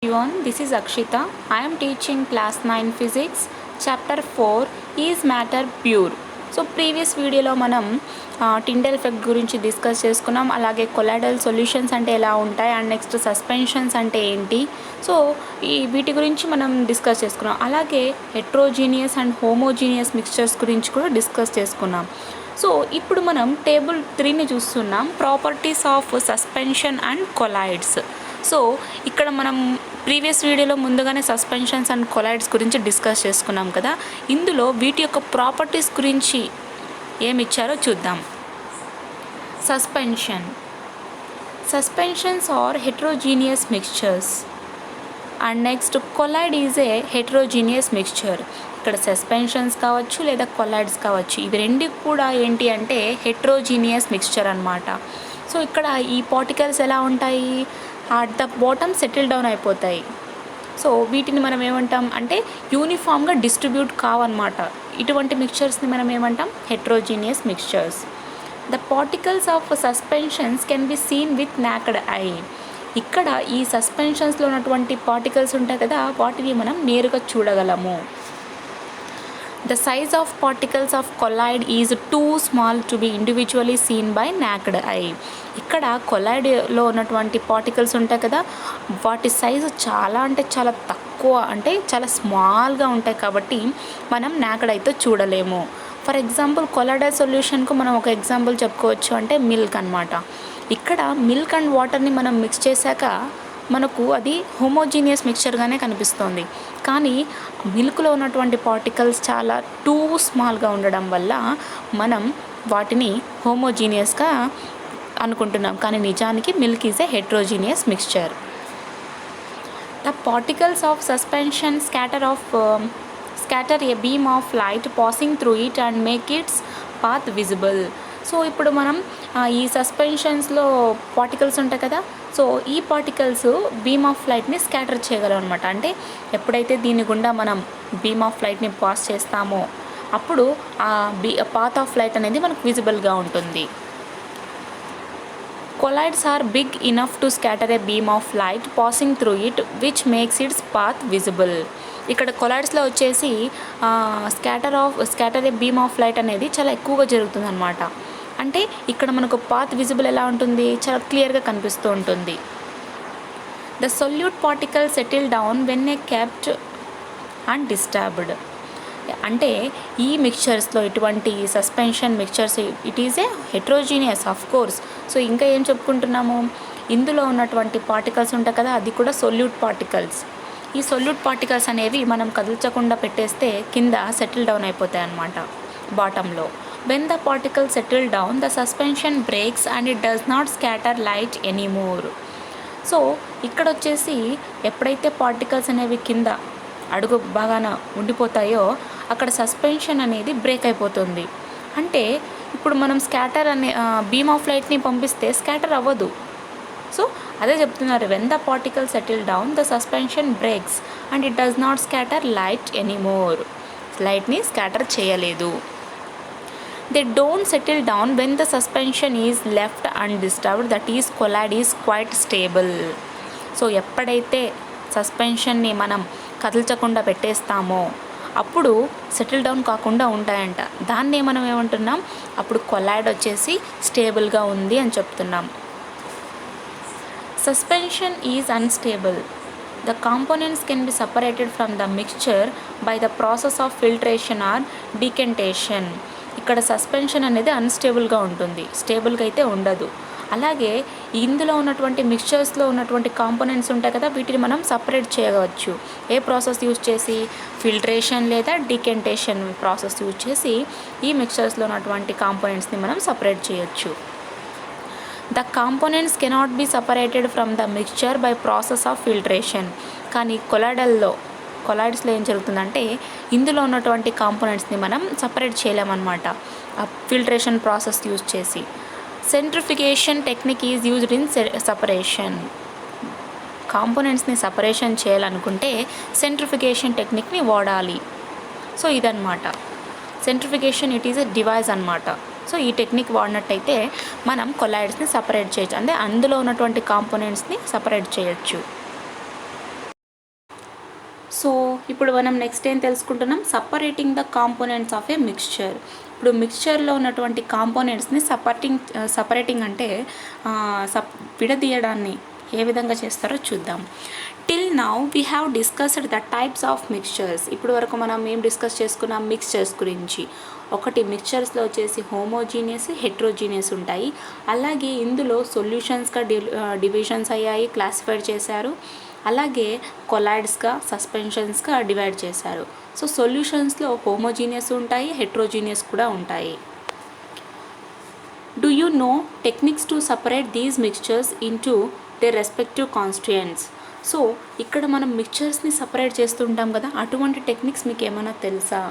Everyone, this is Akshita. I am teaching class 9 physics, chapter 4 is matter pure. So previous వీడియోలో మనం Tyndale effect గురించి discuss చేసుకున్నాం. అలాగే colloidal solutions అంటే ఎలా ఉంటాయి అండ్ నెక్స్ట్ సస్పెన్షన్స్ అంటే ఏంటి, సో వీటి గురించి మనం డిస్కస్ చేసుకున్నాం. అలాగే హెట్రోజీనియస్ అండ్ హోమోజీనియస్ మిక్స్చర్స్ గురించి కూడా డిస్కస్ చేసుకున్నాం. సో ఇప్పుడు మనం టేబుల్ 3ని చూస్తున్నాం, properties of suspension and colloids. So ఇక్కడ మనం ప్రీవియస్ వీడియోలో ముందుగానే సస్పెన్షన్స్ అండ్ కొలాయిడ్స్ గురించి డిస్కస్ చేసుకున్నాం కదా. ఇందులో వీటి యొక్క ప్రాపర్టీస్ గురించి ఏమి ఇచ్చారో చూద్దాం. Suspensions are heterogeneous mixtures and next colloid is a heterogeneous mixture. ఇక్కడ సస్పెన్షన్స్ కావచ్చు లేదా కొలాయిడ్స్ కావచ్చు, ఇవి రెండు కూడా ఏంటి అంటే హెట్రోజీనియస్ మిక్స్చర్ అన్నమాట. సో ఇక్కడ ఈ పార్టికల్స్ ఎలా ఉంటాయి, at the bottom settle down అయిపోతాయి. సో వీటిని మనం ఏమంటాం అంటే యూనిఫామ్గా డిస్ట్రిబ్యూట్ కావన్నమాట. ఇటువంటి మిక్చర్స్ని మనం ఏమంటాం heterogeneous mixtures. The particles of suspensions can be seen with naked eye. ఇక్కడ ఈ సస్పెన్షన్స్లో ఉన్నటువంటి పార్టికల్స్ ఉంటాయి కదా, వాటిని మనం నేరుగా చూడగలము. The size of particles of colloid is too small to be individually seen by naked eye. ఇక్కడ కొలాయిడ్లో ఉన్నటువంటి పార్టికల్స్ ఉంటాయి కదా, వాటి సైజు చాలా అంటే చాలా తక్కువ, అంటే చాలా స్మాల్గా ఉంటాయి కాబట్టి మనం నాకెడ్ ఐతో చూడలేము. ఫర్ ఎగ్జాంపుల్ కొలాయిడల్ సొల్యూషన్కు మనం ఒక ఎగ్జాంపుల్ చెప్పుకోవచ్చు అంటే మిల్క్ అన్నమాట. ఇక్కడ మిల్క్ అండ్ వాటర్ని మనం మిక్స్ చేశాక మనకు అది హోమోజీనియస్ మిక్చర్గానే కనిపిస్తుంది. కానీ మిల్క్లో ఉన్నటువంటి పార్టికల్స్ చాలా టూ స్మాల్గా ఉండడం వల్ల మనం వాటిని హోమోజీనియస్గా అనుకుంటున్నాం, కానీ నిజానికి milk is a heterogeneous mixture. The particles of suspension scatter a beam of light passing through it and make its path visible. So ఇప్పుడు మనం ఈ సస్పెన్షన్స్లో పార్టికల్స్ ఉంటాయి కదా, సో ఈ పార్టికల్స్ బీమ్ ఆఫ్ లైట్ని స్కాటర్ చేయగలం అనమాట. అంటే ఎప్పుడైతే దీని గుండా మనం బీమ్ ఆఫ్ లైట్ని పాస్ చేస్తామో అప్పుడు ఆ పాత్ ఆఫ్ లైట్ అనేది మనకు విజిబుల్గా ఉంటుంది. Colloids are big enough to scatter a beam of light passing through it which makes its path visible. ఇక్కడ కొలాయిడ్స్లో వచ్చేసి scatter a beam of light అనేది చాలా ఎక్కువగా జరుగుతుంది అనమాట. అంటే ఇక్కడ మనకు పాత్ విజిబుల్ ఎలా ఉంటుంది, చాలా క్లియర్గా కనిపిస్తూ ఉంటుంది. The solute particle settle down when a kept and disturbed. అంటే ఈ మిక్చర్స్లో ఇటువంటి suspension mixtures it is a heterogeneous of course. So ఇంకా ఏం చెప్పుకుంటున్నాము, ఇందులో ఉన్నటువంటి పార్టికల్స్ ఉంటాయి కదా, అది కూడా సొల్యూట్ పార్టికల్స్. ఈ సొల్యూట్ పార్టికల్స్ అనేవి మనం కదల్చకుండా పెట్టేస్తే కింద సెటిల్ డౌన్ అయిపోతాయి అన్నమాట బాటంలో. When the particles settle down, the suspension breaks and it does not scatter light anymore. So ఇక్కడ వచ్చేసి ఎప్పుడైతే పార్టికల్స్ అనేవి కింద అడుగు బాగాన ఉండిపోతాయో అక్కడ సస్పెన్షన్ అనేది బ్రేక్ అయిపోతుంది. అంటే ఇప్పుడు మనం స్కాటర్ అనే బీమ్ ఆఫ్ లైట్ని పంపిస్తే స్కాటర్ అవ్వదు. సో అదే చెప్తున్నారు, when the particle settle down the suspension breaks and it does not scatter light anymore. లైట్ని స్కాటర్ చేయలేదు. They don't settle down when the suspension is left undisturbed, that is colloid is quite stable. So ఎప్పుడైతే సస్పెన్షన్ని మనం కదల్చకుండా పెట్టేస్తామో అప్పుడు settle down కాకుండా ఉంటాయంట. దాన్నే మనం ఏమంటున్నాం, అప్పుడు కొలాయిడ్ వచ్చేసి స్టేబుల్గా ఉంది అని చెప్తున్నాం. Suspension is unstable. The components can be separated from the mixture by the process of filtration or decantation. ఇక్కడ సస్పెన్షన్ అనేది అన్స్టేబుల్గా ఉంటుంది, స్టేబుల్గా అయితే ఉండదు. అలాగే ఇందులో ఉన్నటువంటి మిక్స్చర్స్లో ఉన్నటువంటి కాంపోనెంట్స్ ఉంటాయి కదా, వీటిని మనం సపరేట్ చేయవచ్చు. ఏ ప్రాసెస్ యూజ్ చేసి, ఫిల్ట్రేషన్ లేదా డికెంటేషన్ ప్రాసెస్ యూజ్ చేసి ఈ మిక్స్చర్స్లో ఉన్నటువంటి కాంపోనెంట్స్ని మనం సపరేట్ చేయొచ్చు. The components cannot be separated from the mixture by process of filtration. కానీ కొలాయిడ్స్లో ఏం జరుగుతుందంటే ఇందులో ఉన్నటువంటి కాంపోనెంట్స్ని మనం సపరేట్ చేయలేమన్నమాట ఆ ఫిల్ట్రేషన్ ప్రాసెస్ యూజ్ చేసి. Centrification technique is used in separation. కాంపోనెంట్స్ని సపరేషన్ చేయాలనుకుంటే సెంట్రిఫికేషన్ టెక్నిక్ని వాడాలి. సో ఇదన్నమాట centrification, it is a device అన్నమాట. సో ఈ టెక్నిక్ వాడినట్టయితే మనం కొలాయిడ్స్ని సపరేట్ చేయొచ్చు, అంటే అందులో ఉన్నటువంటి కాంపోనెంట్స్ని సపరేట్ చేయొచ్చు. సో ఇప్పుడు మనం నెక్స్ట్ ఏం తెలుసుకుంటున్నాం, separating the components of A mixture. ఇప్పుడు మిక్స్చర్లో ఉన్నటువంటి కాంపోనెంట్స్ని సపరేటింగ్ అంటే విడదీయడాన్ని ఏ విధంగా చేస్తారో చూద్దాం. Till now we have discussed the types of mixtures. ఇప్పుడు వరకు మనం ఏం డిస్కస్ చేసుకున్నాం, మిక్స్చర్స్ గురించి. ఒకటి మిక్స్చర్స్లో వచ్చేసి హోమోజీనియస్, హెట్రోజీనియస్ ఉంటాయి. అలాగే ఇందులో సొల్యూషన్స్గా డివిజన్స్ అయ్యాయి, క్లాసిఫైడ్ చేశారు. అలాగే కొలాయిడ్స్గా, సస్పెన్షన్స్గా డివైడ్ చేశారు. సో సొల్యూషన్స్లో హోమోజీనియస్ ఉంటాయి, హెట్రోజీనియస్ కూడా ఉంటాయి. Do you know techniques to separate these mixtures into they respective constituents? So ఇక్కడ మనం మిక్స్చర్స్ని సపరేట్ చేస్తుంటాం కదా, అటువంటి టెక్నిక్స్ మీకు ఏమైనా తెలుసా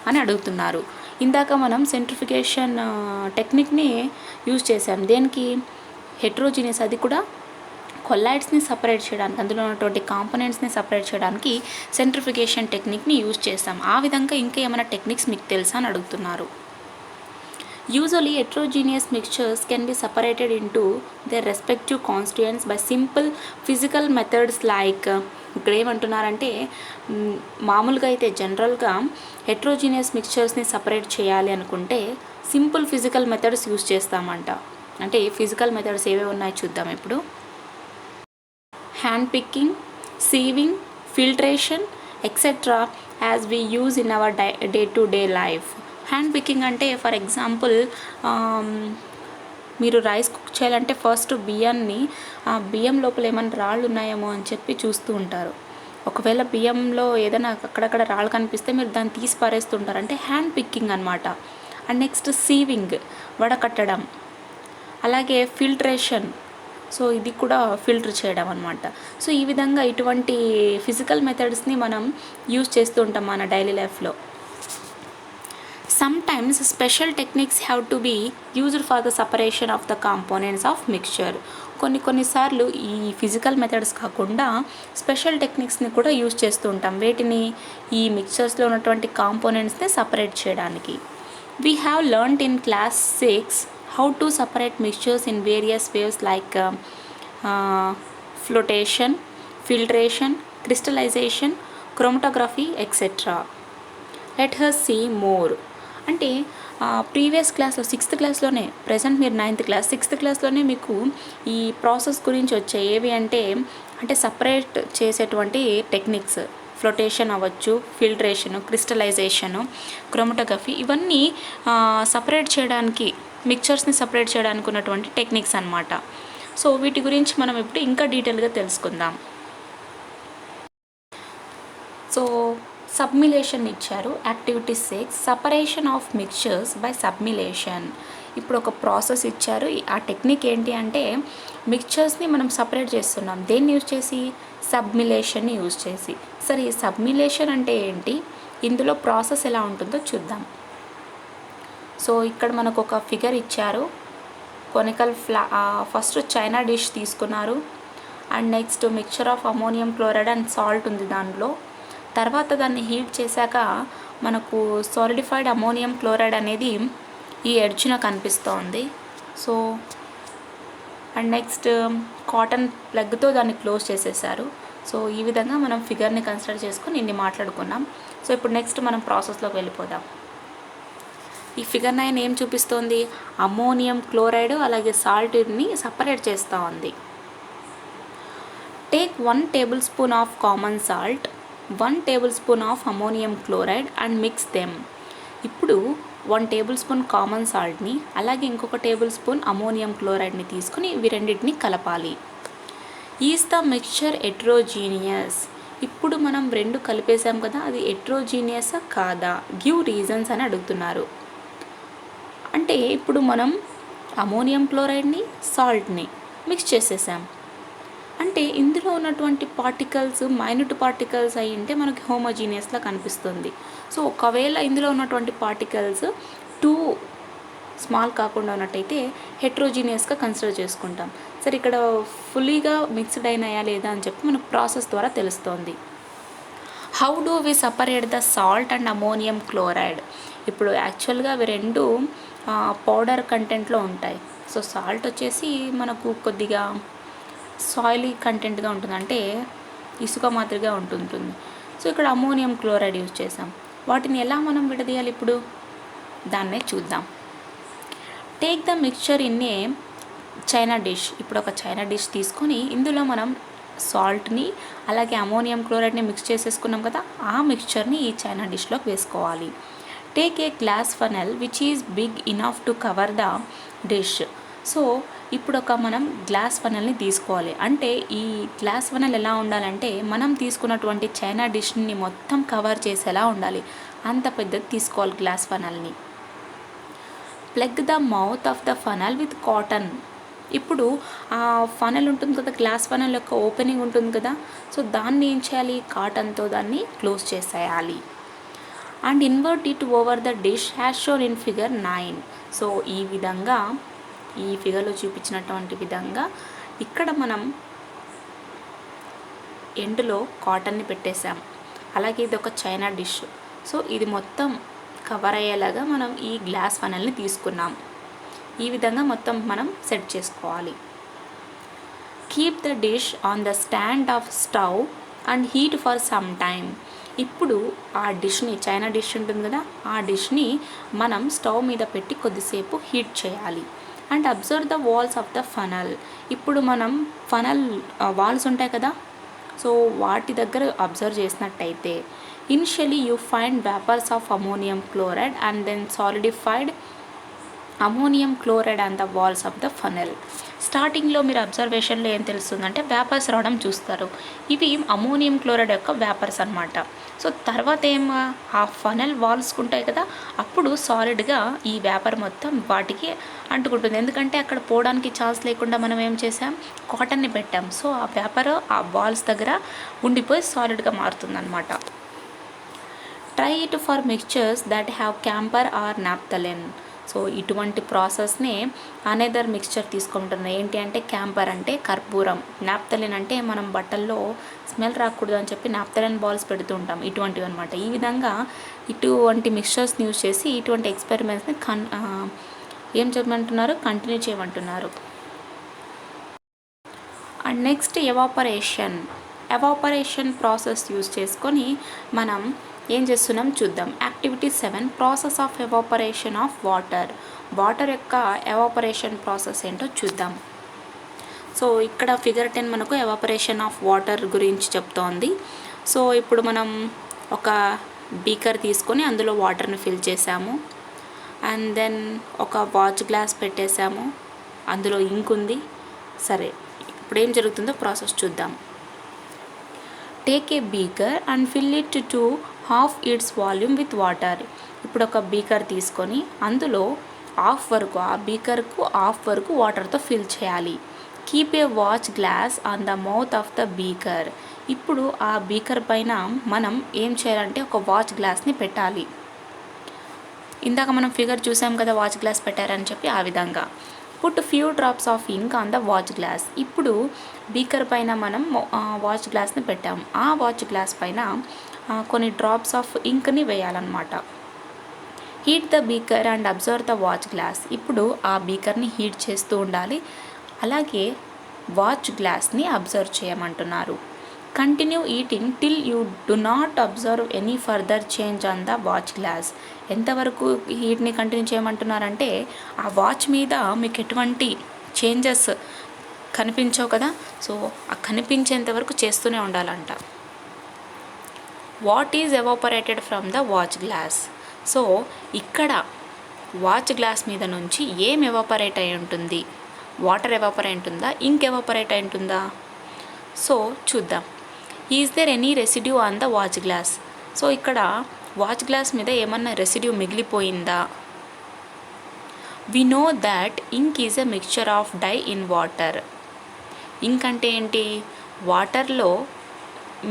అని అడుగుతున్నారు. ఇందాక మనం సెంట్రిఫికేషన్ టెక్నిక్ని యూజ్ చేసాం. దేనికి? హెట్రోజీనియస్, అది కూడా కొలాయిడ్స్ని సపరేట్ చేయడానికి, అందులో ఉన్నటువంటి కాంపోనెంట్స్ని సపరేట్ చేయడానికి సెంట్రిఫికేషన్ టెక్నిక్ని యూజ్ చేస్తాం. ఆ విధంగా ఇంకా ఏమైనా టెక్నిక్స్ మీకు తెలుసా అని అడుగుతున్నారు. Usually heterogeneous mixtures can be separated into their respective constituents by simple physical methods like, ఇక్కడ ఏమంటున్నారంటే మామూలుగా అయితే జనరల్గా హెట్రోజీనియస్ మిక్స్చర్స్ని సపరేట్ చేయాలి అనుకుంటే సింపుల్ ఫిజికల్ మెథడ్స్ యూజ్ చేస్తామంట. అంటే ఫిజికల్ మెథడ్స్ ఏవే ఉన్నాయో చూద్దాం ఇప్పుడు. Hand picking, sieving, filtration, etc. as we use in our day-to-day life. Hand picking అంటే ఫర్ ఎగ్జాంపుల్ మీరు రైస్ కుక్ చేయాలంటే ఫస్ట్ బియ్యాన్ని బియ్యం లోపల ఏమైనా రాళ్ళు ఉన్నాయేమో అని చెప్పి చూస్తూ ఉంటారు. ఒకవేళ బియ్యంలో ఏదైనా అక్కడక్కడ రాళ్ళు కనిపిస్తే మీరు దాన్ని తీసి పారేస్తుంటారు, అంటే హ్యాండ్ పికింగ్ అనమాట. అండ్ నెక్స్ట్ సీవింగ్, వడకట్టడం. అలాగే ఫిల్ట్రేషన్, సో ఇది కూడా ఫిల్టర్ చేయడం అనమాట. సో ఈ విధంగా ఇటువంటి ఫిజికల్ మెథడ్స్ని మనం యూజ్ చేస్తూ ఉంటాం మన డైలీ లైఫ్లో. Sometimes special techniques have to be used for the separation of the components of mixture. కొన్నిసార్లు ఈ ఫిజికల్ మెథడ్స్ కాకుండా స్పెషల్ టెక్నిక్స్ని కూడా యూజ్ చేస్తూ ఉంటాం. వేటిని? ఈ మిక్చర్స్లో ఉన్నటువంటి కాంపోనెంట్స్ని సపరేట్ చేయడానికి. We have learnt in class 6 how to separate mixtures in various ways like flotation, filtration, crystallization, chromatography, etc. Let us see more. అంటే ప్రీవియస్ క్లాస్లో 6th క్లాస్లోనే, ప్రజెంట్ మీరు 9th క్లాస్, 6th క్లాస్లోనే మీకు ఈ ప్రాసెస్ గురించి వచ్చాయి. ఏవి అంటే సపరేట్ చేసేటువంటి టెక్నిక్స్, ఫ్లోటేషన్ అవ్వచ్చు, ఫిల్ట్రేషను, క్రిస్టలైజేషను, క్రోమటోగ్రఫీ, ఇవన్నీ సపరేట్ చేయడానికి, మిక్చర్స్ని సపరేట్ చేయడానికి ఉన్నటువంటి టెక్నిక్స్ అన్నమాట. సో వీటి గురించి మనం ఇప్పుడు ఇంకా డీటెయిల్గా తెలుసుకుందాం. సో సబ్మిలేషన్ ఇచ్చారు. Activity 6, separation of mixtures by sublimation. ఇప్పుడు ఒక ప్రాసెస్ ఇచ్చారు. ఆ టెక్నిక్ ఏంటి అంటే మిక్చర్స్ని మనం సపరేట్ చేస్తున్నాం. దేన్ని యూజ్ చేసి? సబ్మిలేషన్ని యూజ్ చేసి. సరే, ఈ సబ్మిలేషన్ అంటే ఏంటి, ఇందులో ప్రాసెస్ ఎలా ఉంటుందో చూద్దాం. సో ఇక్కడ మనకు ఒక ఫిగర్ ఇచ్చారు. కొనికల్ ఫస్ట్ చైనా డిష్ తీసుకున్నారు. And next mixture of ammonium chloride and salt ఉంది దానిలో. తర్వాత దాన్ని హీట్ చేశాక మనకు సాలిడిఫైడ్ అమోనియం క్లోరైడ్ అనేది ఈ ఎడ్జ్న కనిపిస్తోంది. సో అండ్ నెక్స్ట్ కాటన్ ప్లగ్తో దాన్ని క్లోజ్ చేసేసారు. సో ఈ విధంగా మనం ఫిగర్ని కన్సిడర్ చేసుకొని ఇన్ని మాట్లాడుకున్నాం. సో ఇప్పుడు నెక్స్ట్ మనం ప్రాసెస్లోకి వెళ్ళిపోదాం. ఈ ఫిగర్ 9 ఏం చూపిస్తోంది? అమోనియం క్లోరైడ్ అలాగే సాల్ట్ని సపరేట్ చేస్తూ ఉంది. Take 1 tablespoon of common salt, 1 tablespoon of ammonium chloride and mix them. ఇప్పుడు 1 tablespoon కామన్ సాల్ట్ని అలాగే ఇంకొక టేబుల్ స్పూన్ అమోనియం క్లోరైడ్ని తీసుకుని ఇవి రెండింటిని కలపాలి. Is the mixture heterogeneous? ఇప్పుడు మనం రెండు కలిపేసాం కదా, అది హెట్రోజీనియసా కాదా? గివ్ రీజన్స్ అని అడుగుతున్నారు. అంటే ఇప్పుడు మనం అమోనియం క్లోరైడ్ని, సాల్ట్ని మిక్స్ చేసేసాం. అంటే ఇందులో ఉన్నటువంటి పార్టికల్స్ మైన్యూట్ పార్టికల్స్ అయి ఉంటే మనకి హోమోజీనియస్లా కనిపిస్తుంది. సో ఒకవేళ ఇందులో ఉన్నటువంటి పార్టికల్స్ టూ స్మాల్ కాకుండా ఉన్నట్టయితే హెట్రోజీనియస్గా కన్సిడర్ చేసుకుంటాం. సరే, ఇక్కడ ఫుల్లీగా మిక్స్డ్ అయినాయా లేదా అని చెప్పి మనకు ప్రాసెస్ ద్వారా తెలుస్తోంది. How do we separate the salt and ammonium chloride? ఇప్పుడు యాక్చువల్గా అవి రెండు పౌడర్ కంటెంట్లో ఉంటాయి. సో సాల్ట్ వచ్చేసి మనకు కొద్దిగా సాయిలీ కంటెంట్గా ఉంటుంది, అంటే ఇసుక మాదిరిగా ఉంటుంటుంది. సో ఇక్కడ అమోనియం క్లోరైడ్ యూజ్ చేసాం. వాటిని ఎలా మనం విడదీయాలి ఇప్పుడు దాన్నే చూద్దాం. Take the mixture in a China dish. ఇప్పుడు ఒక చైనా డిష్ తీసుకొని ఇందులో మనం సాల్ట్ని అలాగే అమోనియం క్లోరైడ్ని మిక్స్ చేసేసుకున్నాం కదా, ఆ మిక్చర్ని ఈ చైనా డిష్లోకి వేసుకోవాలి. Take a glass funnel which is big enough to cover the dish. So ఇప్పుడు మనం గ్లాస్ ఫనల్ని తీసుకోవాలి. అంటే ఈ గ్లాస్ ఫనల్ ఎలా ఉండాలంటే మనం తీసుకున్నటువంటి చైనా డిష్ని మొత్తం కవర్ చేసేలా ఉండాలి. అంత పెద్దది తీసుకోవాలి గ్లాస్ ఫనల్ని. Plug the mouth of the funnel with cotton. ఇప్పుడు ఆ ఫనల్ ఉంటుంది కదా, గ్లాస్ ఫనల్ యొక్క ఓపెనింగ్ ఉంటుంది కదా, సో దాన్ని ఏం చేయాలి, కాటన్తో దాన్ని క్లోజ్ చేసేయాలి. And invert it over the dish has shown in figure 9. సో ఈ విధంగా ఈ ఫిగర్లో చూపించినటువంటి విధంగా ఇక్కడ మనం ఎండ్లో కాటన్ని పెట్టేసాం. అలాగే ఇది ఒక చైనా డిష్. సో ఇది మొత్తం కవర్ అయ్యేలాగా మనం ఈ గ్లాస్ ఫనల్ని తీసుకున్నాం. ఈ విధంగా మొత్తం మనం సెట్ చేసుకోవాలి. Keep the dish on the stand of stove and heat for some time. ఇప్పుడు ఆ డిష్ని, చైనా డిష్ ఉంటుంది కదా, ఆ డిష్ని మనం స్టవ్ మీద పెట్టి కొద్దిసేపు హీట్ చేయాలి. And observe the walls of the funnel. ఇప్పుడు మనం ఫనల్ వాల్స్ ఉంటాయి కదా, సో వాటి దగ్గర అబ్జర్వ్ చేసినట్టయితే initially you find vapours of ammonium chloride and then solidified ammonium chloride and the walls of the funnel. స్టార్టింగ్లో మీరు అబ్జర్వేషన్లో ఏం తెలుస్తుందంటే వేపర్స్ రావడం చూస్తారు. ఇవి అమోనియం క్లోరైడ్ యొక్క వేపర్స్ అనమాట. సో తర్వాత ఆ ఫనల్ వాల్స్ ఉంటాయి కదా, అప్పుడు సాలిడ్గా ఈ వేపర్ మొత్తం వాటికి అంటుకుంటుంది. ఎందుకంటే అక్కడ పోవడానికి ఛాన్స్ లేకుండా మనం ఏం చేసాం, కాటన్ని పెట్టాం. సో ఆ వేపర్ ఆ వాల్స్ దగ్గర ఉండిపోయి సాలిడ్గా మారుతుంది అనమాట. Try it for mixtures that have camphor or naphthalene. So ఇటువంటి ప్రాసెస్నే అనదర్ మిక్స్చర్ తీసుకుంటున్నాం. ఏంటి అంటే క్యాంపర్ అంటే కర్పూరం, నాప్థలిన్ అంటే మనం బట్టల్లో స్మెల్ రాకూడదు అని చెప్పి నాప్థలిన్ బాల్స్ పెడుతూ ఉంటాం. ఇటువంటివి అనమాట. ఈ విధంగా ఇటువంటి మిక్స్చర్స్ని యూజ్ చేసి ఇటువంటి ఎక్స్పెరిమెంట్స్ని ఏం చెప్పమంటున్నారు, కంటిన్యూ చేయమంటున్నారు. And next evaporation process use చేసుకొని మనం ఏం చేస్తున్నాం చూద్దాం. Activity 7 process of evaporation of water యొక్క ఎవాపరేషన్ ప్రాసెస్ ఏంటో చూద్దాం. సో ఇక్కడ ఫిగర్ 10 మనకు ఎవాపరేషన్ ఆఫ్ వాటర్ గురించి చెప్తోంది. సో ఇప్పుడు మనం ఒక బీకర్ తీసుకొని అందులో వాటర్ని ఫిల్ చేసాము. అండ్ దెన్ ఒక వాచ్ గ్లాస్ పెట్టేసాము, అందులో ఇంక్ ఉంది. సరే, ఇప్పుడు ఏం జరుగుతుందో ప్రాసెస్ చూద్దాం. Take A beaker and fill it to half it's volume with water. ఇప్పుడు ఒక బీకర్ తీసుకొని అందులో హాఫ్ వరకు, ఆ బీకర్కు హాఫ్ వరకు వాటర్తో ఫిల్ చేయాలి. Keep a watch glass on the mouth of the beaker. ఇప్పుడు ఆ బీకర్ పైన మనం ఏం చేయాలంటే ఒక వాచ్ గ్లాస్ని పెట్టాలి. ఇందాక మనం ఫిగర్ చూసాం కదా, వాచ్ గ్లాస్ పెట్టారని చెప్పి, ఆ విధంగా. Put few drops of ink on the watch glass. ఇప్పుడు బీకర్ పైన మనం వాచ్ గ్లాస్ని పెట్టాము. ఆ వాచ్ గ్లాస్ పైన కొన్ని డ్రాప్స్ ఆఫ్ ఇంక్ని వేయాలన్నమాట. Heat the beaker and observe the watch glass. ఇప్పుడు ఆ బీకర్ని హీట్ చేస్తూ ఉండాలి, అలాగే వాచ్ గ్లాస్ని అబ్జర్వ్ చేయమంటున్నారు. Continue heating till you do not observe any further change on the watch glass. ఎంతవరకు హీట్ని కంటిన్యూ చేయమంటున్నారంటే ఆ వాచ్ మీద మీకు ఎటువంటి చేంజెస్ కనిపించవు కదా, సో ఆ కనిపించేంత వరకు చేస్తూనే ఉండాలంట. What is evaporated from the watch glass. So ఇక్కడ వాచ్ గ్లాస్ మీద నుంచి ఏం ఎవాపరేట్ అయి ఉంటుంది, వాటర్ ఎవాపరేట్ ఉంటుందా, ఇంక్ ఎవాపరేట్ అయి ఉంటుందా? సో చూద్దాం. Is there any residue on the watch glass. So ఇక్కడ వాచ్ గ్లాస్ మీద ఏమన్నా రెసిడ్యూ మిగిలిపోయిందా? We know that ink is a mixture of dye in water. Ink అంటే ఏంటి, వాటర్లో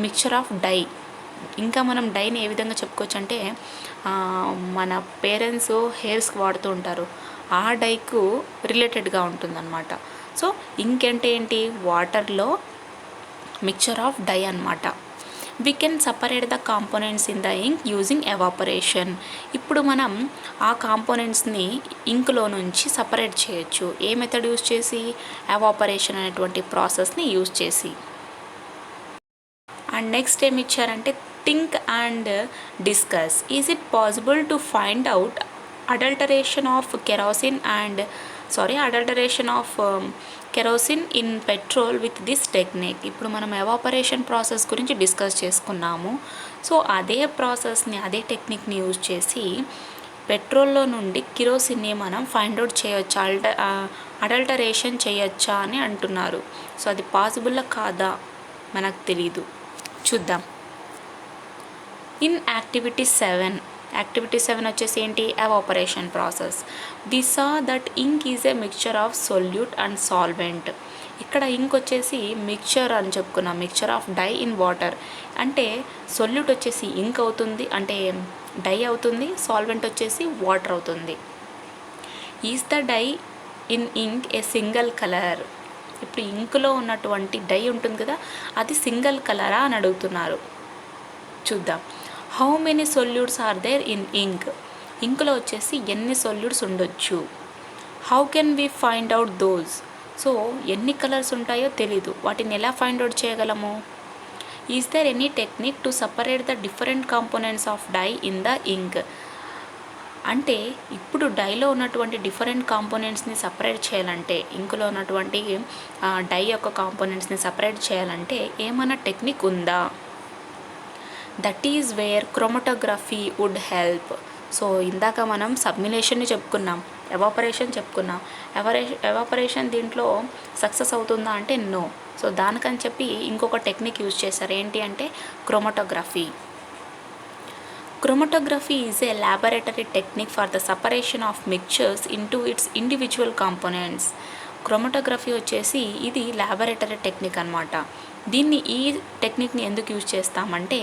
మిక్చర్ ఆఫ్ డై. ఇంకా మనం డైని ఏ విధంగా చెప్పుకోవచ్చు అంటే మన పేరెంట్స్ హెయిర్స్కి వాడుతూ ఉంటారు, ఆ డైకు రిలేటెడ్గా ఉంటుందన్నమాట. సో ఇంక్ అంటే ఏంటి, వాటర్లో మిక్చర్ ఆఫ్ డై అన్నమాట. We can separate the components in the ink using evaporation. ఇప్పుడు మనం ఆ కాంపోనెంట్స్ని ఇంక్లో నుంచి సపరేట్ చేయొచ్చు. ఏ మెథడ్ యూజ్ చేసి, ఎవాపరేషన్ అనేటువంటి ప్రాసెస్ని యూజ్ చేసి. అండ్ నెక్స్ట్ ఏమి ఇచ్చారంటే think and discuss. Is it possible to find out adulteration of kerosene and adulteration of kerosene in petrol with this technique? ఇప్పుడు మనం ఎవాపరేషన్ ప్రాసెస్ గురించి డిస్కస్ చేసుకున్నాము. సో అదే ప్రాసెస్ని, అదే టెక్నిక్ని యూజ్ చేసి పెట్రోల్లో నుండి కిరోసిన్ని మనం ఫైండ్ అవుట్ చేయొచ్చా, అడల్టరేషన్ చేయొచ్చా అని అంటున్నారు. సో అది పాసిబుల్లా కాదా మనకు తెలీదు, చూద్దాం. ఇన్ యాక్టివిటీ 7 వచ్చేసి ఏంటి, evaporation process. We saw that ink is a mixture of solute and solvent. ఇక్కడ ఇంక్ వచ్చేసి మిక్చర్ అని చెప్పుకున్నాం, mixture of dye in water. అంటే సొల్యూట్ వచ్చేసి ఇంక్ అవుతుంది, అంటే డై అవుతుంది, సాల్వెంట్ వచ్చేసి వాటర్ అవుతుంది. Is the dye in ink a single colour. ఇప్పుడు ఇంకులో ఉన్నటువంటి డై ఉంటుంది కదా, అది సింగిల్ కలరా అని అడుగుతున్నారు, చూద్దాం. How many solutes are there in ink. ఇంకులో వచ్చేసి ఎన్ని సొల్యూట్స్ ఉండొచ్చు. How can we find out those. So ఎన్ని కలర్స్ ఉంటాయో తెలీదు, వాటిని ఎలా ఫైండ్ అవుట్ చేయగలము. Is there any technique to separate the different components of dye in the ink. అంటే ఇప్పుడు డైలో ఉన్నటువంటి డిఫరెంట్ కాంపోనెంట్స్ని సపరేట్ చేయాలంటే, ఇంకులో ఉన్నటువంటి డై యొక్క కాంపోనెంట్స్ని సపరేట్ చేయాలంటే ఏమైనా టెక్నిక్ ఉందా. That is where chromatography would help. So ఇందాక మనం సబ్మిలేషన్ని చెప్పుకున్నాం, ఎవాపరేషన్ చెప్పుకున్నాం. ఎవాపరేషన్ దీంట్లో సక్సెస్ అవుతుందా అంటే నో. సో దానికని చెప్పి ఇంకొక టెక్నిక్ యూజ్ చేశారు, ఏంటి అంటే chromatography. Chromatography is a laboratory technique for the separation of mixtures into its individual components. Chromatography వచ్చేసి ఇది ల్యాబొరేటరీ టెక్నిక్ అనమాట. దీన్ని, ఈ టెక్నిక్ని ఎందుకు యూజ్ చేస్తామంటే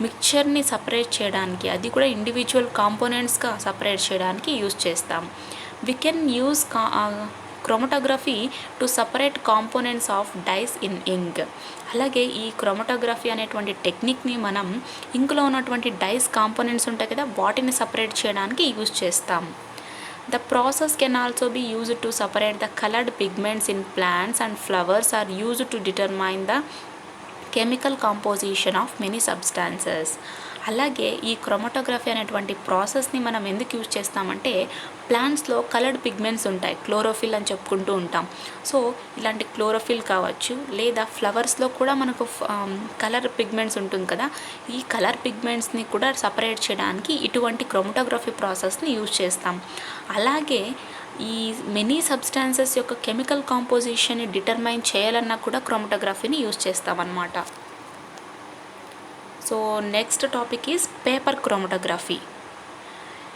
మిక్చర్ని సపరేట్ చేయడానికి, అది కూడా ఇండివిజువల్ కాంపోనెంట్స్గా సపరేట్ చేయడానికి యూజ్ చేస్తాం. We can use chromatography to separate components of dyes in ink. అలాగే ఈ క్రోమటోగ్రఫీ అనేటువంటి టెక్నిక్ని మనం ఇంకులో ఉన్నటువంటి డైస్ కాంపోనెంట్స్ ఉంటాయి కదా, వాటిని సపరేట్ చేయడానికి యూజ్ చేస్తాం. The process can also be used to separate the colored pigments in plants and flowers, are used to determine the chemical composition of many substances. అలాగే ఈ క్రోమటోగ్రఫీ అనేటువంటి ప్రాసెస్ని మనం ఎందుకు యూజ్ చేస్తామంటే ప్లాంట్స్లో కలర్డ్ పిగ్మెంట్స్ ఉంటాయి, క్లోరోఫిల్ అని చెప్పుకుంటూ ఉంటాం. సో ఇలాంటి క్లోరోఫిల్ కావచ్చు, లేదా ఫ్లవర్స్లో కూడా మనకు కలర్ పిగ్మెంట్స్ ఉంటుంది కదా, ఈ కలర్ పిగ్మెంట్స్ని కూడా సపరేట్ చేయడానికి ఇటువంటి క్రోమటోగ్రఫీ ప్రాసెస్ని యూజ్ చేస్తాం. అలాగే ఈ మెనీ సబ్స్టాన్సెస్ యొక్క కెమికల్ కాంపోజిషన్ని డిటర్మైన్ చేయాలన్నా కూడా క్రోమటోగ్రఫీని యూజ్ చేస్తామన్నమాట. So next topic is paper chromatography.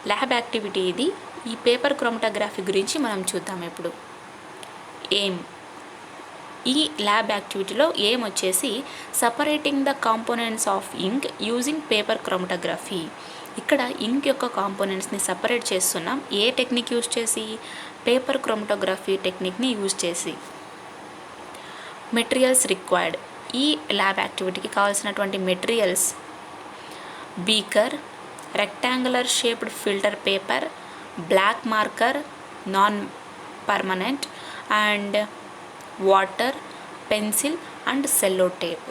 Lab activity ఇది. ఈ పేపర్ క్రోమటోగ్రఫీ గురించి మనం చూద్దాం ఇప్పుడు. ఈ ల్యాబ్ యాక్టివిటీలో వచ్చేసి separating the components of ink using paper chromatography. ఇక్కడ ఇంక్ యొక్క కాంపోనెంట్స్ని సపరేట్ చేస్తున్నాం, ఏ టెక్నిక్ యూజ్ చేసి, పేపర్ క్రోమటోగ్రఫీ టెక్నిక్ని యూజ్ చేసి. Materials required. ఈ ల్యాబ్ యాక్టివిటీకి కావాల్సినటువంటి materials: beaker, rectangular shaped filter paper, black marker non permanent, and water, pencil and cello tape.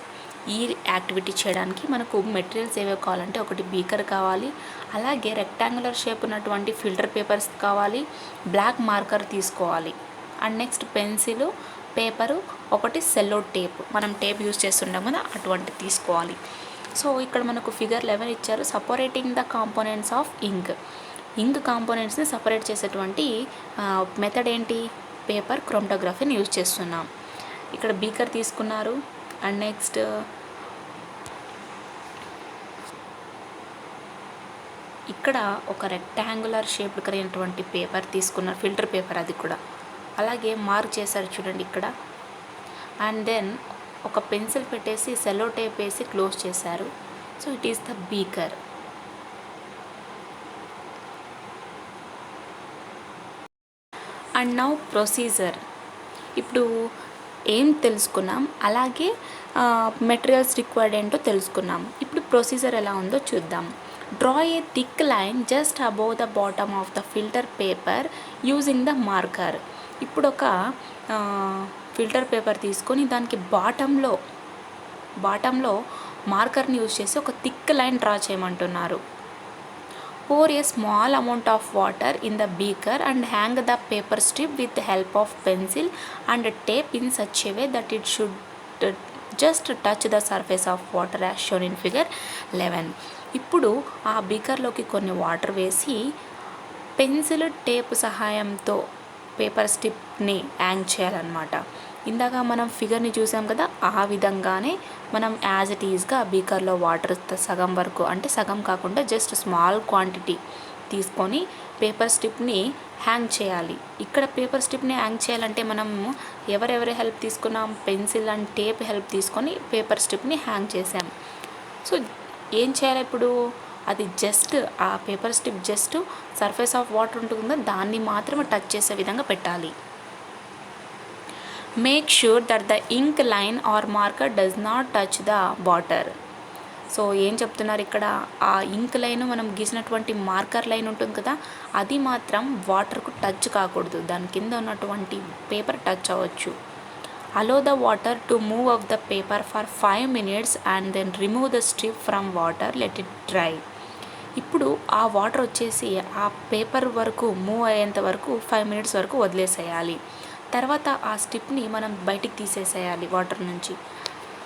ఈ యాక్టివిటీ చేయడానికి మనకు మెటీరియల్స్ ఏవో కావాలంటే, ఒకటి బీకర్ కావాలి, అలాగే రెక్టాంగులర్ షేప్ ఉన్నటువంటి ఫిల్టర్ పేపర్స్ కావాలి, బ్లాక్ మార్కర్ తీసుకోవాలి, అండ్ నెక్స్ట్ పెన్సిల్, పేపరు, ఒకటి సెల్లో టేప్, మనం టేప్ యూజ్ చేస్తుంటాం కదా అటువంటి తీసుకోవాలి. సో ఇక్కడ మనకు ఫిగర్ 11 ఇచ్చారు, separating the components of ink కాంపోనెంట్స్ని సపరేట్ చేసేటువంటి మెథడ్ ఏంటి, పేపర్ క్రోమటోగ్రఫీని యూజ్ చేస్తున్నాం. ఇక్కడ బీకర్ తీసుకున్నారు, అండ్ నెక్స్ట్ ఇక్కడ ఒక రెక్టాంగులర్ షేప్డ్ కలిగినటువంటి పేపర్ తీసుకున్నారు, ఫిల్టర్ పేపర్ అది కూడా. అలాగే మార్క్ చేశారు చూడండి ఇక్కడ, అండ్ దెన్ ఒక పెన్సిల్ పెట్టేసి సెల్లో టేప్ వేసి క్లోజ్ చేశారు. So it is the beaker. And now procedure. ఇప్పుడు ఏం తెలుసుకున్నాం, అలాగే మెటీరియల్స్ రిక్వైర్డ్ ఏంటో తెలుసుకున్నాం. ఇప్పుడు ప్రొసీజర్ ఎలా ఉందో చూద్దాం. Draw A thick line just above the bottom of the filter paper using the marker. ఇప్పుడు ఒక ఫిల్టర్ పేపర్ తీసుకొని దానికి బాటంలో మార్కర్ని యూజ్ చేసి ఒక థిక్ లైన్ డ్రా చేయమంటున్నారు. Pour a small amount of water in the beaker and hang the paper strip with the help of pencil and tape in such a way that it should just touch the surface of water as shown in figure 11. ఇప్పుడు ఆ బీకర్లోకి కొన్ని water వేసి pencil tape సహాయంతో paper స్ట్రిప్ని young చేయాలన్నమాట. ఇందాక మనం ఫిగర్ని చూసాం కదా, ఆ విధంగానే మనం యాజ్ ఇట్ ఈజ్గా బీకర్లో వాటర్ సగం వరకు, అంటే సగం కాకుండా జస్ట్ స్మాల్ క్వాంటిటీ తీసుకొని పేపర్ స్ట్రిప్ని హ్యాంగ్ చేయాలి. ఇక్కడ పేపర్ స్ట్రిప్ని హ్యాంగ్ చేయాలంటే మనం ఎవరెవరి హెల్ప్ తీసుకున్నాం, పెన్సిల్ అండ్ టేప్ హెల్ప్ తీసుకొని పేపర్ స్ట్రిప్ని హ్యాంగ్ చేసాం. సో ఏం చేయాలి ఇప్పుడు, అది జస్ట్ ఆ paper strip just surface of water ఉంటుంది కదా, దాన్ని మాత్రమే టచ్ చేసే విధంగా పెట్టాలి. Make sure that the ink line or marker does not touch the water. So ఏం చెప్తున్నారు ఇక్కడ, ఆ ఇంక్ లైన్ మనం గీసినటువంటి మార్కర్ లైన్ ఉంటుంది కదా, అది మాత్రం వాటర్కు టచ్ కాకూడదు, దాని కింద ఉన్నటువంటి పేపర్ టచ్ అవ్వచ్చు. Allow the water to move of the paper for 5 minutes and then remove the strip from water, let it dry. ఇప్పుడు ఆ వాటర్ వచ్చేసి ఆ పేపర్ వరకు మూవ్ అయ్యేంత వరకు 5 minutes వరకు వదిలేసేయాలి. తర్వాత ఆ స్ట్రిప్ని మనం బయటికి తీసేసేయాలి వాటర్ నుంచి.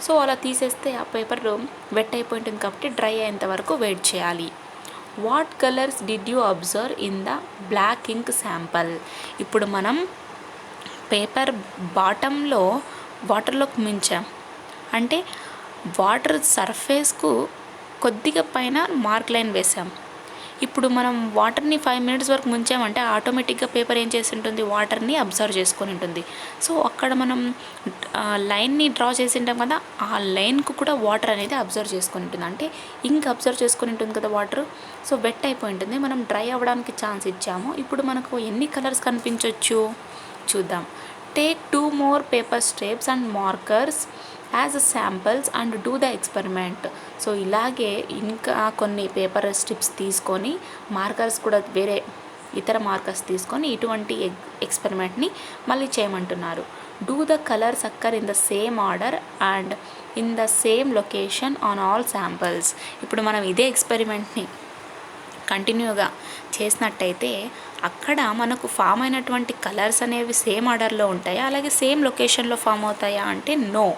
సో అలా తీసేస్తే ఆ పేపర్ వెట్ అయిపోయి ఉంటుంది కాబట్టి డ్రై అయ్యేంత వరకు వెయిట్ చేయాలి. What colours did you observe in the black ink sample. ఇప్పుడు మనం పేపర్ బాటంలో వాటర్లోకి ముంచాం, అంటే వాటర్ సర్ఫేస్కు కొద్దిగా పైన మార్క్ లైన్ వేసాం. ఇప్పుడు మనం వాటర్ని 5 minutes వరకు ముంచామంటే ఆటోమేటిక్గా పేపర్ ఏం చేసి ఉంటుంది, వాటర్ని అబ్జర్వ్ చేసుకొని ఉంటుంది. సో అక్కడ మనం లైన్ని డ్రా చేసి ఉంటాం కదా, ఆ లైన్కు కూడా వాటర్ అనేది అబ్జర్వ్ చేసుకొని ఉంటుంది, అంటే ఇంక్ అబ్జర్వ్ చేసుకొని ఉంటుంది కదా వాటర్. సో వెట్ అయిపోయి ఉంటుంది, మనం డ్రై అవ్వడానికి ఛాన్స్ ఇచ్చాము. ఇప్పుడు మనకు ఎన్ని కలర్స్ కనిపించవచ్చు చూద్దాం. Take 2 more paper strips and markers as samples and do the experiment. So ఇలాగే ఇంకా కొన్ని పేపర్ స్ట్రిప్స్ తీసుకొని మార్కర్స్ కూడా వేరే ఇతర మార్కర్స్ తీసుకొని ఇటువంటి ఎక్స్పెరిమెంట్ని మళ్ళీ చేయమంటున్నారు. Do the colours అక్కర్ in the same order and in the same location on all samples. ఇప్పుడు మనం ఇదే ఎక్స్పెరిమెంట్ని కంటిన్యూగా చేసినట్టయితే అక్కడ మనకు ఫామ్ అయినటువంటి కలర్స్ అనేవి సేమ్ ఆర్డర్లో ఉంటాయా, అలాగే సేమ్ లొకేషన్లో ఫామ్ అవుతాయా అంటే no.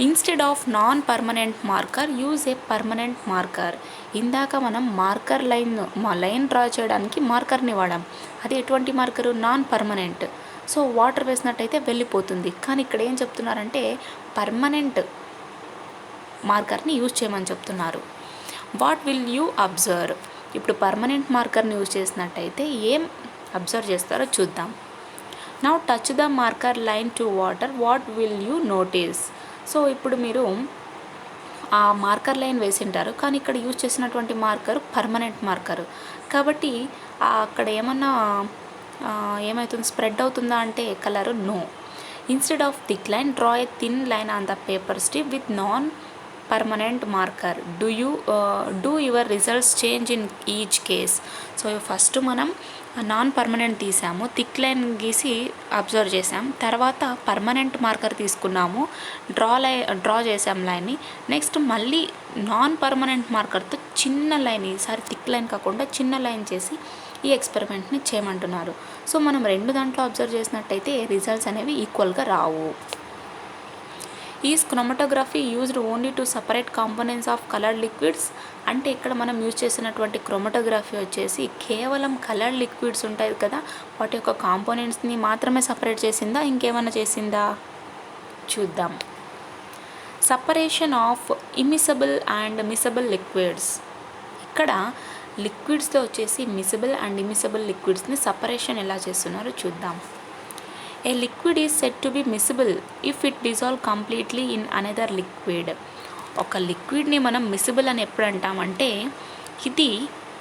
Instead of non permanent marker use a permanent marker. ఇందాక మనం మార్కర్ లైన్ డ్రా చేయడానికి మార్కర్ని వాడాం, అది ఎటువంటి marker, non permanent. So water వేసినట్టయితే వెళ్ళిపోతుంది. కానీ ఇక్కడ ఏం చెప్తున్నారంటే పర్మనెంట్ మార్కర్ని యూజ్ చేయమని చెప్తున్నారు. What will you observe. ఇప్పుడు పర్మనెంట్ మార్కర్ని యూజ్ చేసినట్టయితే ఏం అబ్జర్వ్ చేస్తారో చూద్దాం. Now touch the marker line to water, what will you notice. So ఇప్పుడు మీరు ఆ మార్కర్ లైన్ వేసింటారు, కానీ ఇక్కడ యూజ్ చేసినటువంటి మార్కర్ పర్మనెంట్ మార్కర్ కాబట్టి అక్కడ ఏమవుతుంది, స్ప్రెడ్ అవుతుందా అంటే colour no. Instead of thick line draw a thin line on the paper strip with non permanent marker. Do your results change in each case. So first మనం non permanent తీసాము, thick line గీసి observe చేసాం, తర్వాత permanent marker తీసుకున్నాము, draw చేసాం లైన్ని. Next మళ్ళీ non permanent మార్కర్తో చిన్న లైన్, ఈసారి థిక్ లైన్ కాకుండా చిన్న లైన్ చేసి ఈ ఎక్స్పెరిమెంట్ని చేయమంటున్నారు. సో మనం రెండు దాంట్లో అబ్జర్వ్ చేసినట్టయితే రిజల్ట్స్ అనేవి ఈక్వల్గా రావు. Is chromatography used only to separate components of coloured liquids. అంటే ఇక్కడ మనం యూజ్ చేసినటువంటి క్రోమటోగ్రఫీ వచ్చేసి కేవలం కలర్డ్ లిక్విడ్స్ ఉంటాయి కదా, వాటి యొక్క కాంపోనెంట్స్ని మాత్రమే సపరేట్ చేసిందా, ఇంకేమైనా చేసిందా చూద్దాం. Separation of immiscible and miscible liquids. ఇక్కడ లిక్విడ్స్లో వచ్చేసి మిసిబుల్ అండ్ ఇమిసిబుల్ లిక్విడ్స్ని సపరేషన్ ఎలా చేస్తున్నారో చూద్దాం. A liquid is said to be miscible if it dissolve completely in another liquid. ఒక లిక్విడ్ని మనం మిసిబుల్ అని ఎప్పుడు అంటామంటే ఇది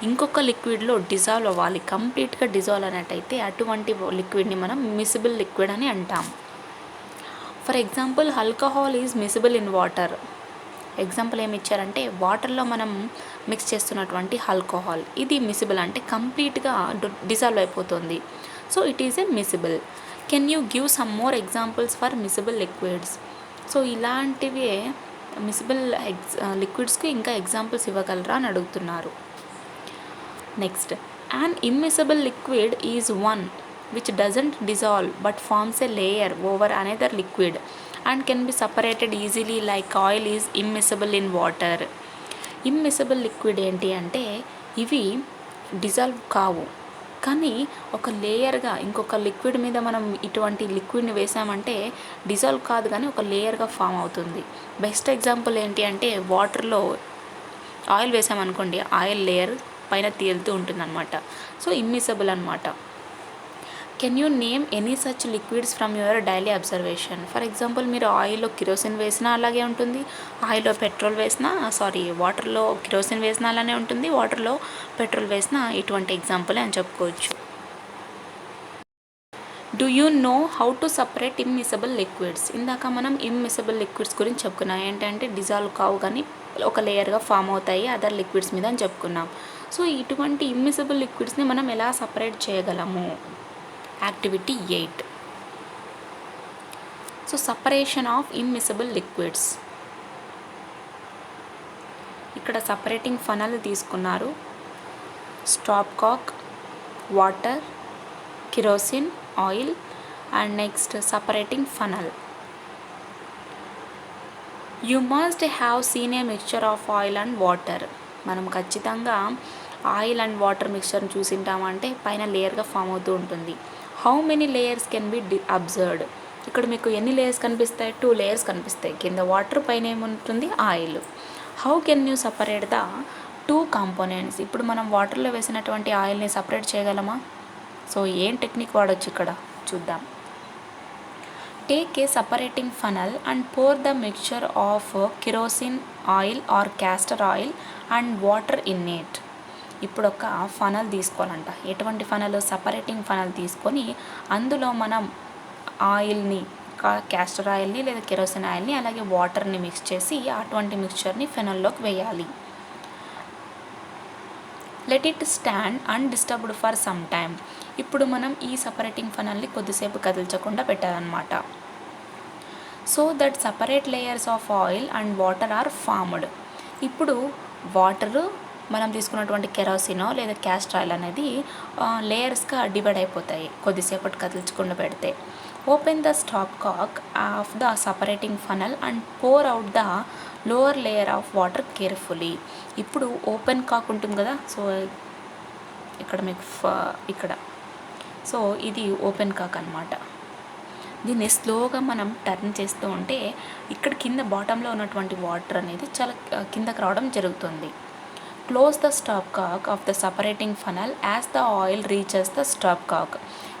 ఇంకొక లిక్విడ్లో డిజాల్వ్ అవ్వాలి, కంప్లీట్గా డిజాల్వ్ అనేటైతే అటువంటి లిక్విడ్ని మనం మిసిబుల్ లిక్విడ్ అని అంటాం. For example alcohol is miscible in water. Example ఏమి ఇచ్చారంటే వాటర్లో మనం మిక్స్ చేస్తున్నటువంటి ఆల్కహాల్ ఇది మిసిబుల్, అంటే కంప్లీట్గా డిజాల్వ్ అయిపోతుంది. So it is a miscible. Can you give some more examples for miscible liquids. So ఇలాంటివే మిసిబుల్ లిక్విడ్స్కి ఇంకా ఎగ్జాంపుల్స్ ఇవ్వగలరా అని అడుగుతున్నారు. Next, an immiscible liquid is one which doesn't dissolve but forms a layer over another liquid and can be separated easily like oil is immiscible in water. Immiscible liquid ఏంటి అంటే ఇవి dissolve కావు, కానీ ఒక లేయర్గా ఇంకొక లిక్విడ్ మీద మనం ఇటువంటి లిక్విడ్ని వేసామంటే డిజాల్వ్ కాదు కానీ ఒక లేయర్గా ఫామ్ అవుతుంది. బెస్ట్ ఎగ్జాంపుల్ ఏంటి అంటే వాటర్లో ఆయిల్ వేసామనుకోండి, ఆయిల్ లేయర్ పైన తేలుతూ ఉంటుందన్నమాట. సో ఇమ్మిసిబుల్ అనమాట. Can you name any such liquids from your daily observation? For example మీరు ఆయిల్లో కిరోసిన్ వేసినా అలాగే ఉంటుంది, ఆయిల్లో పెట్రోల్ వేసినా వాటర్లో కిరోసిన్ వేసినా అలానే ఉంటుంది, వాటర్లో పెట్రోల్ వేసినా ఇటువంటి ఎగ్జాంపులే అని చెప్పుకోవచ్చు. Do you know how to separate immiscible liquids? ఇందాక మనం ఇమ్మిసిబుల్ లిక్విడ్స్ గురించి చెప్పుకున్నాం. ఏంటంటే డిజాల్వ్ కావు కానీ ఒక లేయర్గా ఫామ్ అవుతాయి అదర్ లిక్విడ్స్ మీద అని చెప్పుకున్నాం. సో ఇటువంటి ఇమ్మిసిబుల్ లిక్విడ్స్ని మనం ఎలా సపరేట్ చేయగలము? Activity 8. So separation of immiscible liquids. ఇక్కడ సపరేటింగ్ ఫనల్ తీసుకున్నారు. Stop cock, water, kerosene, oil and next separating funnel. You must have seen a mixture of oil and water. మనం ఖచ్చితంగా ఆయిల్ అండ్ వాటర్ మిక్చర్ని చూసింటామంటే పైన లేయర్గా form అవుతూ ఉంటుంది. How many layers can be observed? ఇక్కడ మీకు ఎన్ని లేయర్స్ కనిపిస్తాయి? 2 లేయర్స్ కనిపిస్తాయి. కింద వాటర్, పైన ఏముంటుంది? Oil. How can you separate the 2 components? ఇప్పుడు మనం వాటర్లో వేసినటువంటి ఆయిల్ని సపరేట్ చేయగలమా? సో ఏం టెక్నిక్ వాడచ్చు ఇక్కడ చూద్దాం. Take a separating funnel and pour the mixture of kerosene oil or castor oil and water in it. ఇప్పుడు ఒక ఫనల్ తీసుకోవాలంట. ఎటువంటి ఫనల్? సపరేటింగ్ ఫనల్ తీసుకొని అందులో మనం ఆయిల్ని, క్యాస్టర్ ఆయిల్ని లేదా కెరోసిన్ ఆయిల్ని అలాగే వాటర్ని మిక్స్ చేసి అటువంటి మిక్చర్ని ఫెనల్లోకి వేయాలి. Let it stand undisturbed for some time. ఇప్పుడు మనం ఈ సపరేటింగ్ ఫనల్ని కొద్దిసేపు కదిల్చకుండా పెట్టాలన్నమాట. So that separate layers of oil and water are formed. ఇప్పుడు వాటరు, మనం తీసుకున్నటువంటి కెరోసినో లేదా క్యాస్టర్ ఆయిల్ అనేది లేయర్స్గా డివైడ్ అయిపోతాయి కొద్దిసేపటి కదిల్చకుండా పెడితే. Open the stop cock of the separating funnel and pour out the lower layer of water carefully. ఇప్పుడు ఓపెన్ కాక్ ఉంటుంది కదా, సో ఇక్కడ మీకు ఇక్కడ సో ఇది ఓపెన్ కాక్ అనమాట. దీన్ని స్లోగా మనం టర్న్ చేస్తూ ఉంటే ఇక్కడ కింద బాటంలో ఉన్నటువంటి వాటర్ అనేది చాలా కిందకి రావడం జరుగుతుంది. Close the stop cock of the separating funnel as the oil reaches the stop కాక్.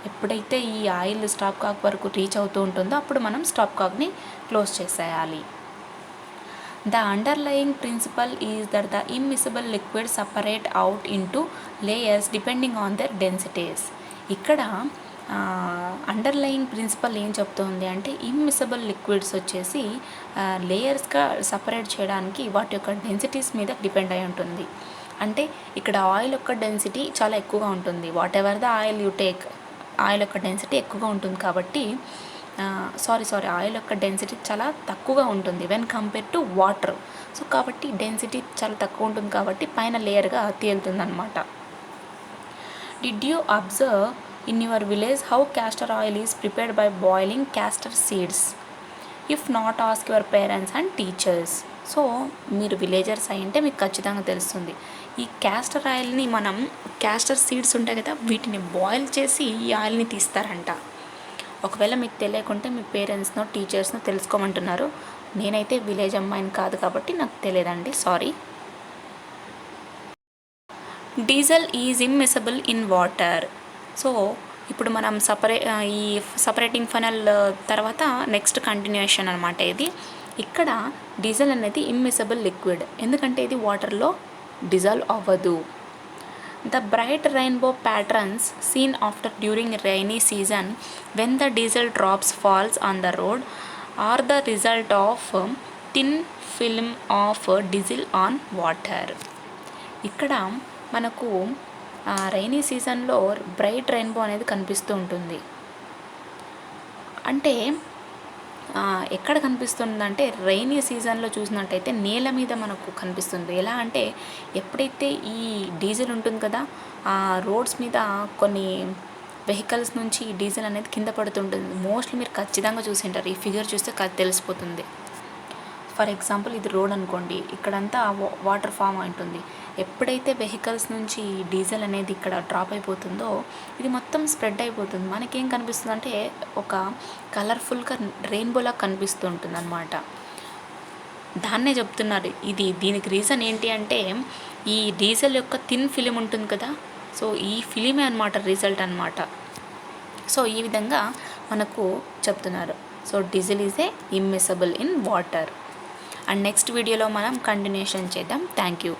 ఎప్పుడైతే ఈ ఆయిల్ స్టాప్ కాక్ వరకు రీచ్ అవుతూ ఉంటుందో అప్పుడు మనం స్టాప్ కాక్ని క్లోజ్ చేసేయాలి. The underlying principle is that the immiscible liquids separate out into layers depending on their densities. ఇక్కడ underlying principal ఏం చెప్తుంది అంటే ఇమ్మిసిబుల్ లిక్విడ్స్ వచ్చేసి లేయర్స్గా సపరేట్ చేయడానికి వాటి యొక్క డెన్సిటీస్ మీద డిపెండ్ అయి ఉంటుంది. అంటే ఇక్కడ ఆయిల్ యొక్క డెన్సిటీ చాలా ఎక్కువగా ఉంటుంది. What ever the oil you take, oil యొక్క డెన్సిటీ ఎక్కువగా ఉంటుంది కాబట్టి ఆయిల్ యొక్క డెన్సిటీ చాలా తక్కువగా ఉంటుంది when compare to water. So కాబట్టి డెన్సిటీ చాలా తక్కువ ఉంటుంది కాబట్టి పైన లేయర్గా తేలుతుంది అనమాట. Did you observe in your village how castor oil is prepared by boiling castor seeds? If not ask your parents and teachers. So మీరు విలేజర్స్ అయ్యింటే మీకు ఖచ్చితంగా తెలుస్తుంది. ఈ క్యాస్టర్ ఆయిల్ని మనం క్యాస్టర్ సీడ్స్ ఉంటాయి కదా, వీటిని బాయిల్ చేసి ఈ ఆయిల్ని తీస్తారంట. ఒకవేళ మీకు తెలియకుంటే మీ పేరెంట్స్నో టీచర్స్నో తెలుసుకోమంటున్నారు. నేనైతే విలేజ్ అమ్మాయిని కాదు కాబట్టి నాకు తెలియదండి, sorry. Diesel is immiscible in water. So ఇప్పుడు మనం ఈ సపరేటింగ్ ఫనల్ తర్వాత నెక్స్ట్ కంటిన్యూషన్ అనమాట ఇది. ఇక్కడ డీజిల్ అనేది ఇమ్మిసిబుల్ లిక్విడ్, ఎందుకంటే ఇది వాటర్లో డిజాల్వ్ అవ్వదు. The bright rainbow patterns seen during rainy season when the diesel drops falls on the road are the result of thin film of diesel on water. ఇక్కడ మనకు రైనీ సీజన్లో bright rainbow అనేది కనిపిస్తూ ఉంటుంది. అంటే ఎక్కడ కనిపిస్తుందంటే రైనీ సీజన్లో చూసినట్టయితే నేల మీద మనకు కనిపిస్తుంది. ఎలా అంటే ఎప్పుడైతే ఈ డీజిల్ ఉంటుంది కదా, ఆ రోడ్స్ మీద కొన్ని వెహికల్స్ నుంచి ఈ డీజిల్ అనేది కింద పడుతుంటుంది. మోస్ట్లీ మీరు ఖచ్చితంగా చూసింటారు, ఈ ఫిగర్ చూస్తే తెలిసిపోతుంది. ఫర్ ఎగ్జాంపుల్ ఇది రోడ్ అనుకోండి, ఇక్కడంతా వాటర్ ఫామ్ ఉంటుంది. ఎప్పుడైతే వెహికల్స్ నుంచి డీజిల్ అనేది ఇక్కడ డ్రాప్ అయిపోతుందో ఇది మొత్తం స్ప్రెడ్ అయిపోతుంది. మనకేం కనిపిస్తుంది అంటే ఒక కలర్ఫుల్గా రెయిన్బోలా కనిపిస్తూ ఉంటుంది అనమాట. దాన్నే చెప్తున్నారు. దీనికి రీజన్ ఏంటి అంటే ఈ డీజిల్ యొక్క థిన్ ఫిలిం ఉంటుంది కదా, సో ఈ ఫిలిమే అనమాట రిజల్ట్ అనమాట. సో ఈ విధంగా మనకు చెప్తున్నారు. So diesel is a immiscible in water. And next వీడియోలో మనం కంటిన్యూషన్ చేద్దాం. Thank you.